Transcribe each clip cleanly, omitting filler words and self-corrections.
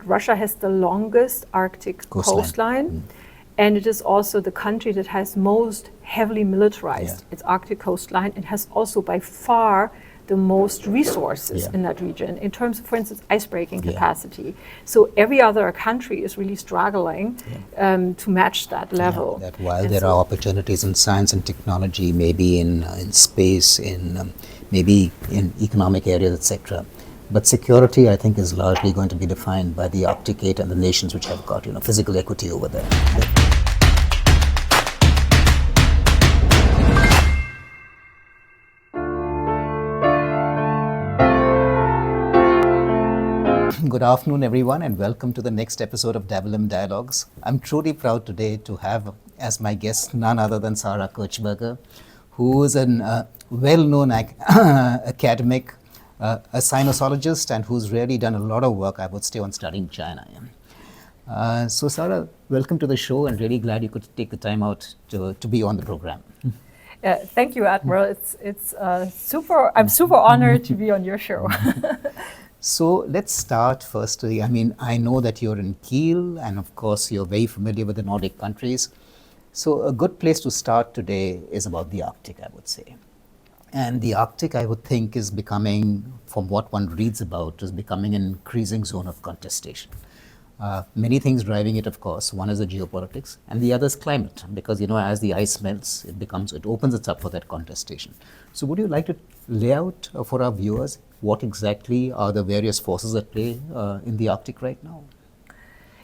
Russia has the longest Arctic coastline. And it is also the country that has most heavily militarized its Arctic coastline. It has also by far the most resources in that region in terms of, for instance, icebreaking capacity. So every other country is really struggling to match that level. That while there are opportunities in science and technology, maybe in space, maybe in economic areas, etc. But security, I think, is largely going to be defined by the Arctic 8 and the nations which have got physical equity over there. Good afternoon, everyone, and welcome to the next episode of Dabble'em Dialogues. I'm truly proud today to have as my guest none other than Sarah Kirchberger, who is a well-known academic, a sinologist, and who's really done a lot of work, I would say, on studying China. So Sarah, welcome to the show, and really glad you could take the time out to be on the program. Thank you, Admiral. I'm super honored to be on your show. So let's start firstly. I mean, I know that you're in Kiel, and of course you're very familiar with the Nordic countries. So a good place to start today is about the Arctic, I would say. And the Arctic, I would think, is becoming, from what one reads about, is becoming an increasing zone of contestation. Many things driving it, of course. One is the geopolitics, and the other is climate, because as the ice melts, it opens it up for that contestation. So would you like to lay out for our viewers what exactly are the various forces at play in the Arctic right now?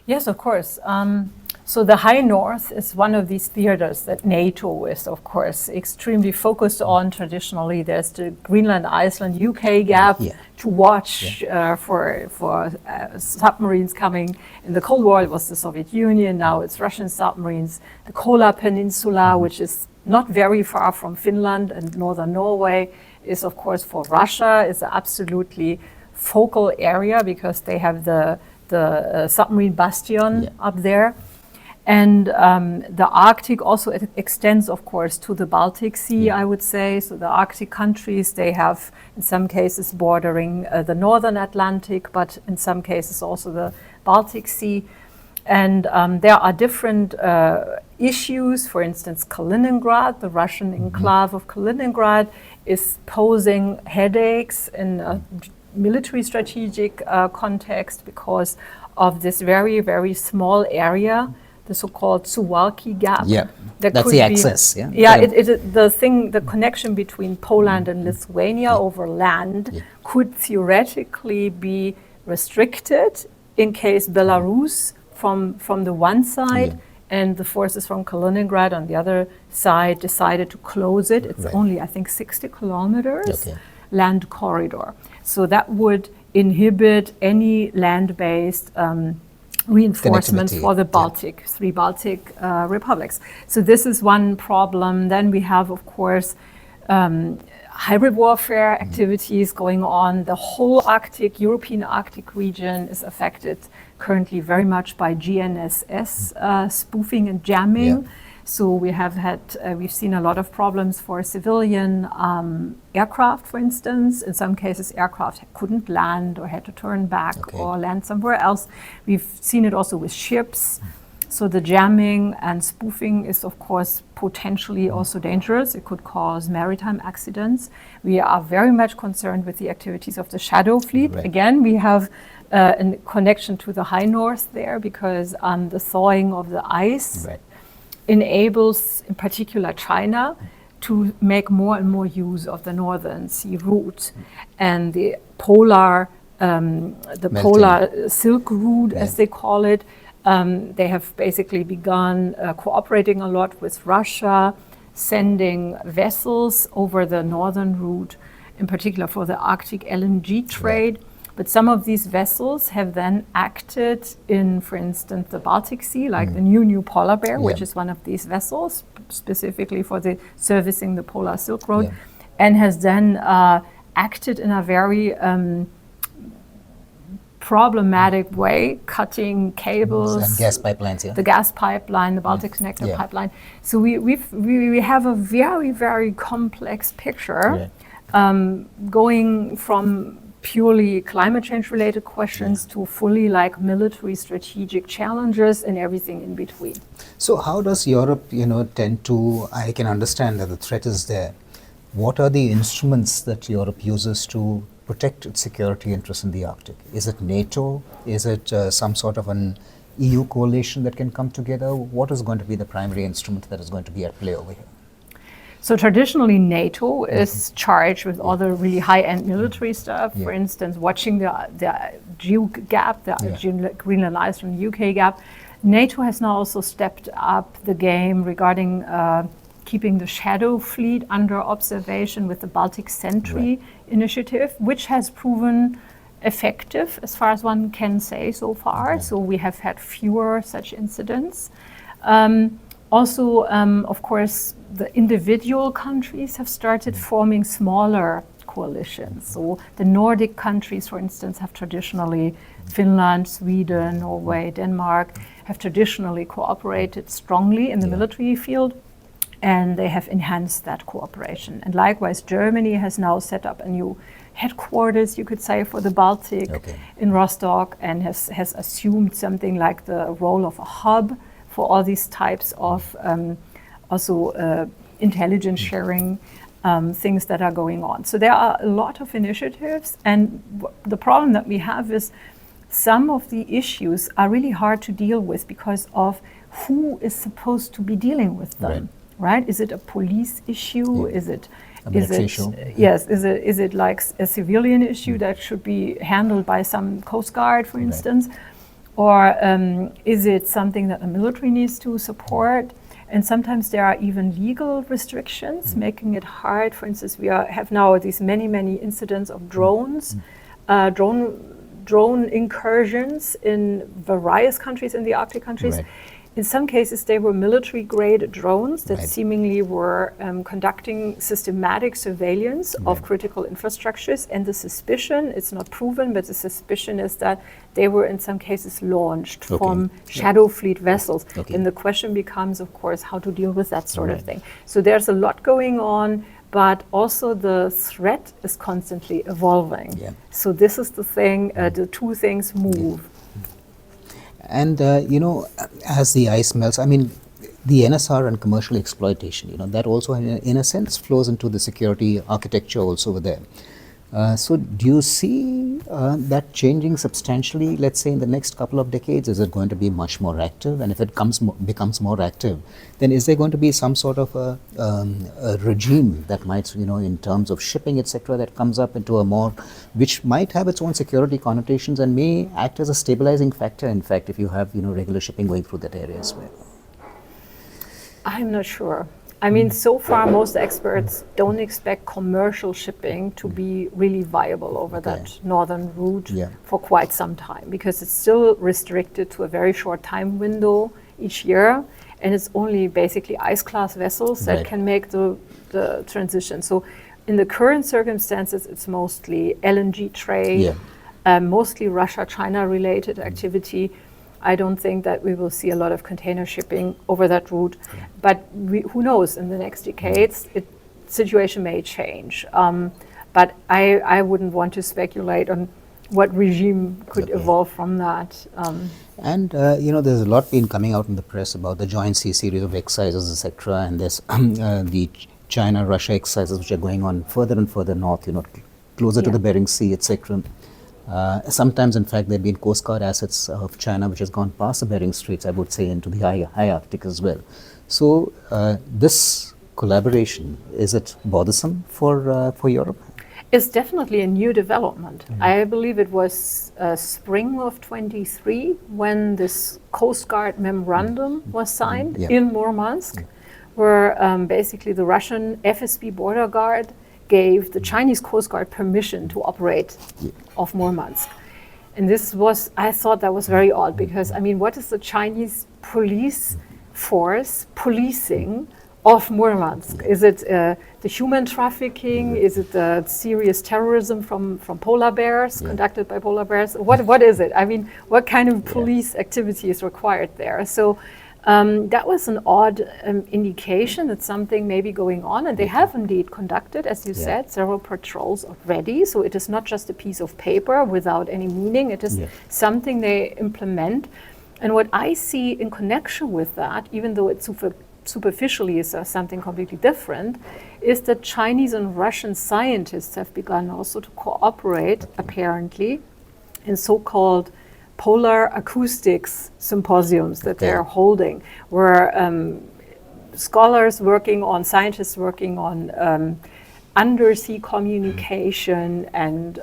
Yes, of course. So the High North is one of these theaters that NATO is, of course, extremely focused on traditionally. There's the Greenland, Iceland, UK gap to watch for submarines coming. In the Cold War, it was the Soviet Union. Now it's Russian submarines. The Kola Peninsula, which is not very far from Finland and northern Norway, is, of course, for Russia, is an absolutely focal area because they have the submarine bastion up there. And the Arctic also extends, of course, to the Baltic Sea, I would say. So the Arctic countries, they have, in some cases, bordering the northern Atlantic, but in some cases also the Baltic Sea. And there are different issues. For instance, Kaliningrad, the Russian enclave of Kaliningrad, is posing headaches in a military strategic context because of this very, very small area, the so-called Suwalki Gap. Yeah, that's the access. The connection between Poland and Lithuania over land could theoretically be restricted in case Belarus from the one side and the forces from Kaliningrad on the other side decided to close it. It's only, I think, 60 kilometers land corridor. So that would inhibit any land-based reinforcements for the Baltic, three Baltic republics. So this is one problem. Then we have, of course, hybrid warfare activities going on. The whole European Arctic region is affected currently very much by GNSS spoofing and jamming. So we've seen a lot of problems for civilian aircraft, for instance. In some cases, aircraft couldn't land or had to turn back or land somewhere else. We've seen it also with ships. So the jamming and spoofing is, of course, potentially also dangerous. It could cause maritime accidents. We are very much concerned with the activities of the Shadow Fleet. Again, we have a connection to the High North there because the thawing of the ice enables, in particular, China to make more and more use of the Northern Sea route and the polar Silk Route, as they call it. They have basically begun cooperating a lot with Russia, sending vessels over the northern route, in particular for the Arctic LNG trade. But some of these vessels have then acted in, for instance, the Baltic Sea, like the New Polar Bear, which is one of these vessels, specifically for servicing the Polar Silk Road, and has then acted in a very problematic way, cutting cables and gas pipelines. The gas pipeline, the Baltic Connector pipeline. So we have a very, very complex picture going from purely climate change related questions to fully like military strategic challenges and everything in between. So how does Europe, tend to, I can understand that the threat is there. What are the instruments that Europe uses to protect its security interests in the Arctic? Is it NATO? Is it some sort of an EU coalition that can come together? What is going to be the primary instrument that is going to be at play over here? So traditionally, NATO is charged with all the really high-end military stuff. For instance, watching the GEO gap, the Greenland, Iceland, UK gap. NATO has now also stepped up the game regarding keeping the shadow fleet under observation with the Baltic Sentry initiative, which has proven effective as far as one can say so far. So we have had fewer such incidents. Also, of course, the individual countries have started forming smaller coalitions. So the Nordic countries, for instance, have traditionally, Finland, Sweden, Norway, Denmark, have traditionally cooperated strongly in the military field, and they have enhanced that cooperation. And likewise, Germany has now set up a new headquarters, you could say, for the Baltic in Rostock, and has assumed something like the role of a hub for all these types of intelligence sharing things that are going on. So there are a lot of initiatives, and the problem that we have is some of the issues are really hard to deal with because of who is supposed to be dealing with them, right? Is it a police issue? Is it is it like a civilian issue that should be handled by some Coast Guard, for instance? Or is it something that the military needs to support? And sometimes there are even legal restrictions, making it hard. For instance, we have now these many incidents of drones, drone incursions in various countries in the Arctic countries. In some cases, they were military-grade drones that seemingly were conducting systematic surveillance of critical infrastructures. And the suspicion, it's not proven, but the suspicion is that they were in some cases launched from shadow fleet vessels. And the question becomes, of course, how to deal with that sort of thing. So there's a lot going on, but also the threat is constantly evolving. So this is the thing, the two things move. And, as the ice melts, I mean, the NSR and commercial exploitation, that also in a sense flows into the security architecture also over there. So do you see that changing substantially, let's say in the next couple of decades? Is it going to be much more active? And if it becomes more active, then is there going to be some sort of a regime that might, in terms of shipping, etc., that comes up into a more, which might have its own security connotations and may act as a stabilizing factor, in fact, if you have, regular shipping going through that area as well? I'm not sure. I mean, so far, most experts don't expect commercial shipping to be really viable over that northern route for quite some time, because it's still restricted to a very short time window each year, and it's only basically ice-class vessels that can make the transition. So in the current circumstances, it's mostly LNG trade, mostly Russia-China related activity. I don't think that we will see a lot of container shipping over that route, but who knows, in the next decades, situation may change. But I wouldn't want to speculate on what regime could evolve from that. And, there's a lot been coming out in the press about the Joint Sea Series of exercises, etc., and there's the China-Russia exercises which are going on further and further north, closer to the Bering Sea, etc. Sometimes, in fact, there have been Coast Guard assets of China which has gone past the Bering Straits, I would say, into the high Arctic as well. So this collaboration, is it bothersome for Europe? It's definitely a new development. I believe it was spring of 23 when this Coast Guard memorandum was signed in Murmansk, where basically the Russian FSB border guard gave the Chinese Coast Guard permission to operate off Murmansk. And this was, I thought that was very odd, because, I mean, what is the Chinese police force policing off Murmansk? Is it the human trafficking? Is it the serious terrorism from polar bears, conducted by polar bears? What is it? I mean, what kind of police activity is required there? So That was an odd indication that something may be going on, and they have indeed conducted, as you said, several patrols already. So it is not just a piece of paper without any meaning, it is something they implement. And what I see in connection with that, even though it superficially is something completely different, is that Chinese and Russian scientists have begun also to cooperate, apparently, in so-called polar acoustics symposiums that they're holding, where scientists working on undersea communication and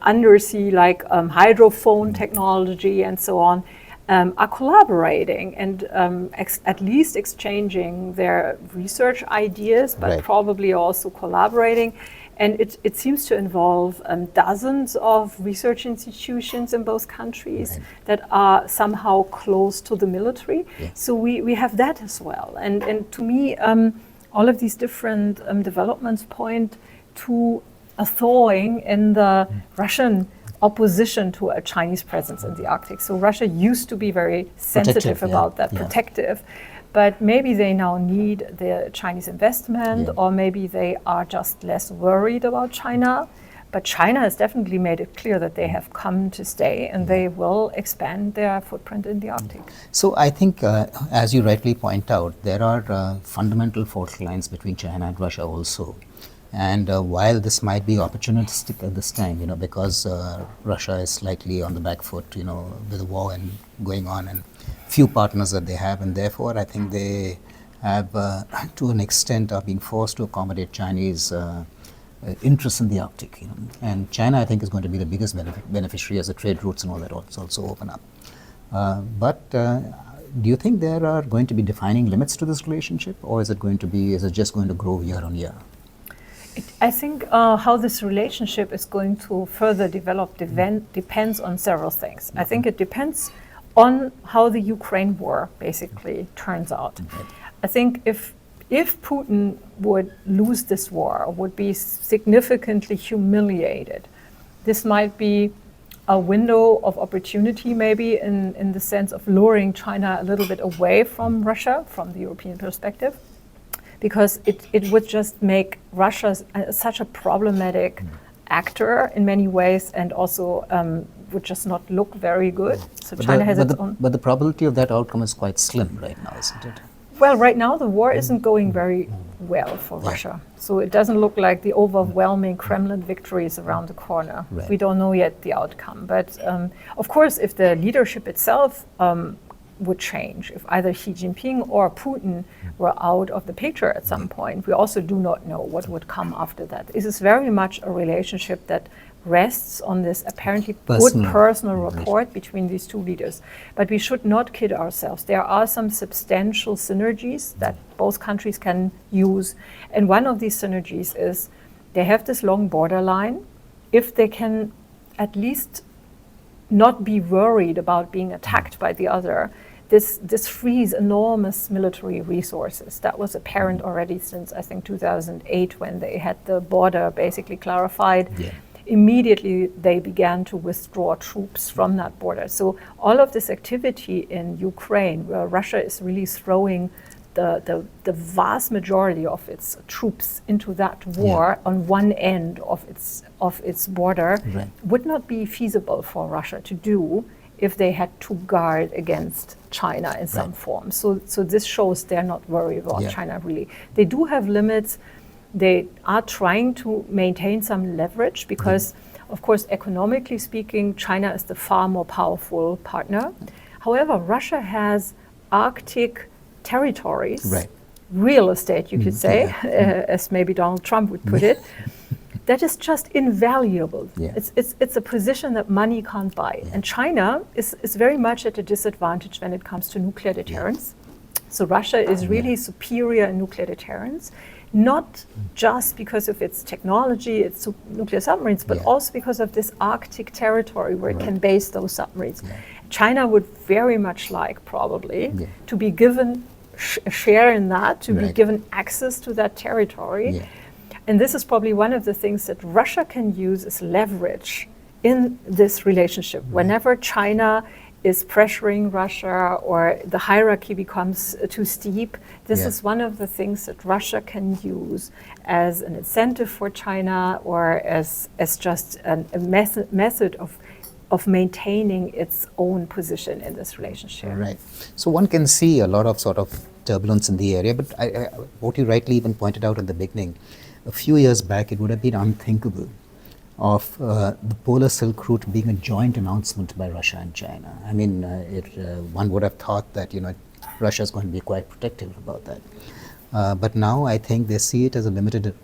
undersea hydrophone technology and so on, are collaborating and at least exchanging their research ideas, but probably also collaborating. And it seems to involve dozens of research institutions in both countries that are somehow close to the military. So we have that as well. And to me, all of these different developments point to a thawing in the Russian opposition to a Chinese presence in the Arctic. So Russia used to be very sensitive about that, protective. But maybe they now need the Chinese investment, or maybe they are just less worried about China. But China has definitely made it clear that they have come to stay, and they will expand their footprint in the Arctic. So I think, as you rightly point out, there are fundamental fault lines between China and Russia also. And while this might be opportunistic at this time, because Russia is slightly on the back foot, with the war and going on, and few partners that they have, and therefore I think they have, to an extent, are being forced to accommodate Chinese interests in the Arctic. And China, I think, is going to be the biggest beneficiary as the trade routes and all that also open up. But do you think there are going to be defining limits to this relationship, or is it just going to grow year on year? I think how this relationship is going to further develop depends on several things. I think it depends on how the Ukraine war basically turns out. I think if Putin would lose this war, would be significantly humiliated, this might be a window of opportunity maybe in the sense of luring China a little bit away from Russia, from the European perspective, because it would just make Russia such a problematic actor in many ways, and also would just not look very good. So China has its own. But the probability of that outcome is quite slim right now, isn't it? Well, right now the war isn't going very well for Russia. So it doesn't look like the overwhelming Kremlin victory is around the corner. We don't know yet the outcome. But of course, if the leadership itself would change, if either Xi Jinping or Putin were out of the picture at some point, we also do not know what would come after that. This is very much a relationship that rests on this apparently good personal rapport between these two leaders. But we should not kid ourselves. There are some substantial synergies that both countries can use. And one of these synergies is they have this long borderline. If they can at least not be worried about being attacked by the other, this frees enormous military resources. That was apparent already since, I think, 2008, when they had the border basically clarified. Immediately they began to withdraw troops from that border. So all of this activity in Ukraine, where Russia is really throwing the vast majority of its troops into that war on one end of its border, would not be feasible for Russia to do if they had to guard against China in some form. So this shows they're not worried about China really. They do have limits. They are trying to maintain some leverage because, of course, economically speaking, China is the far more powerful partner. However, Russia has Arctic territories, real estate, you could say, as maybe Donald Trump would put it, that is just invaluable. It's a position that money can't buy. And China is very much at a disadvantage when it comes to nuclear deterrence. So Russia is really superior in nuclear deterrence, not just because of its technology, its nuclear submarines, but also because of this Arctic territory where it can base those submarines. China would very much like, probably, to be given a share in that, to be given access to that territory. And this is probably one of the things that Russia can use as leverage in this relationship. Whenever China is pressuring Russia, or the hierarchy becomes too steep. This is one of the things that Russia can use as an incentive for China, or as just a method of maintaining its own position in this relationship. Right. So one can see a lot of sort of turbulence in the area, but what you rightly even pointed out in the beginning, a few years back it would have been unthinkable of the Polar Silk Route being a joint announcement by Russia and China. I mean, one would have thought that, Russia is going to be quite protective about that. But now I think they see it as a limited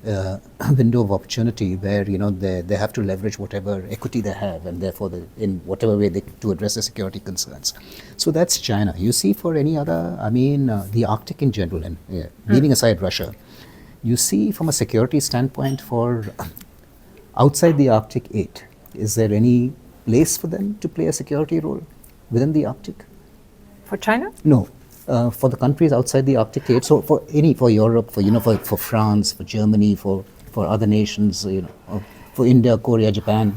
window of opportunity where, they have to leverage whatever equity they have, and therefore in whatever way to address the security concerns. So that's China. You see for any other, the Arctic in general, and leaving aside Russia, you see from a security standpoint for outside the Arctic 8, is there any place for them to play a security role within the Arctic? For China? No. For the countries outside the Arctic 8, so for Europe, for France, for Germany, for other nations, for India, Korea, Japan,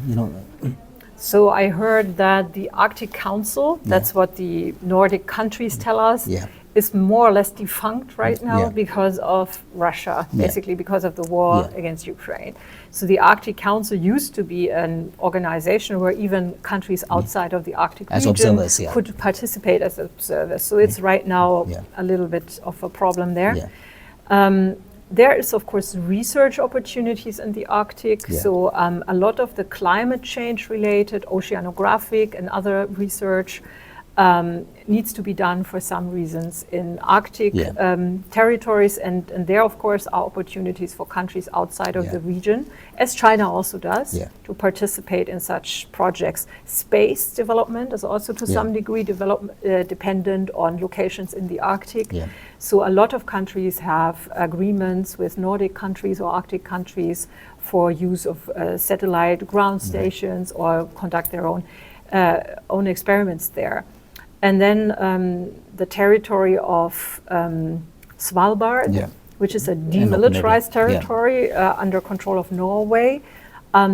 So I heard that the Arctic Council, that's what the Nordic countries tell us, is more or less defunct right now because of Russia, basically because of the war against Ukraine. So the Arctic Council used to be an organization where even countries outside of the Arctic region could participate as observers. So it's right now a little bit of a problem there. There is, of course, research opportunities in the Arctic. So a lot of the climate change related, oceanographic and other research needs to be done for some reasons in Arctic territories, and there, of course, are opportunities for countries outside of the region, as China also does, to participate in such projects. Space development is also to some degree dependent on locations in the Arctic. So a lot of countries have agreements with Nordic countries or Arctic countries for use of satellite ground stations or conduct their own experiments there. And then the territory of Svalbard, which is a demilitarized territory under control of Norway.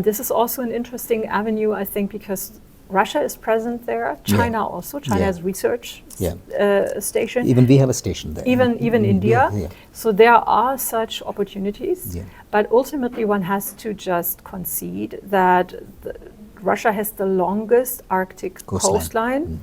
This is also an interesting avenue, I think, because Russia is present there, China also. China has research station. Even we have a station there. Even India. So there are such opportunities. But ultimately one has to just concede that Russia has the longest Arctic coastline.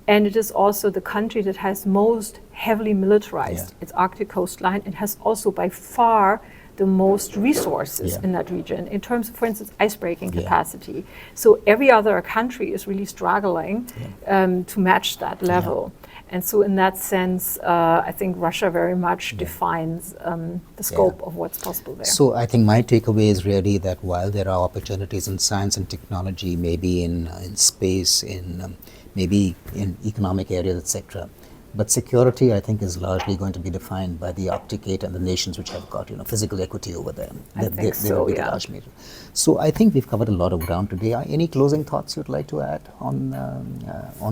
And it is also the country that has most heavily militarized its Arctic coastline, and has also by far the most resources in that region in terms of, for instance, icebreaking capacity. So every other country is really struggling to match that level. And so in that sense, I think Russia very much defines the scope of what's possible there. So I think my takeaway is really that while there are opportunities in science and technology, maybe in space, maybe in economic areas, etc., but security, I think, is largely going to be defined by the Arctic 8 and the nations which have got physical equity over there. I think so, the large major. So I think we've covered a lot of ground today. Any closing thoughts you'd like to add on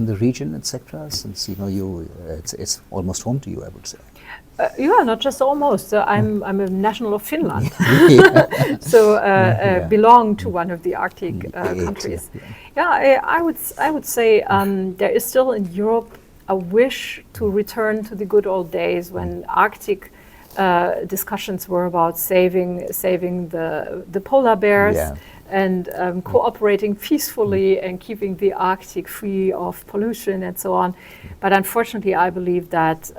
the region, etc.? Since it's almost home to you, I would say. Not just almost. I'm a national of Finland, so belong to one of the Arctic countries. I would say there is still in Europe a wish to return to the good old days when Arctic discussions were about saving the polar bears and cooperating peacefully and keeping the Arctic free of pollution and so on. But unfortunately, I believe that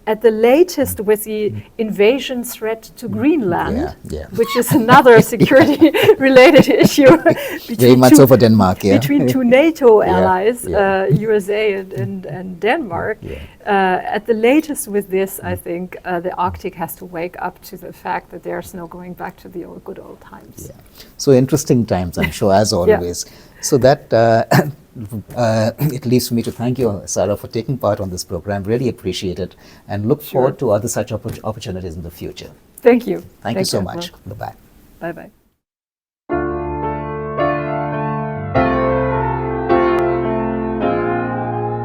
at the latest with the invasion threat to Greenland, which is another security-related issue between two NATO allies, USA and Denmark. At the latest with this, I think the Arctic has to wake up to the fact that there's no going back to the good old times. So interesting times, I'm sure, as always. So that it leaves me to thank you, Sarah, for taking part on this program. Really appreciate it, and look forward to other such opportunities in the future. Thank you. Thank you so much. Bye-bye. Bye-bye.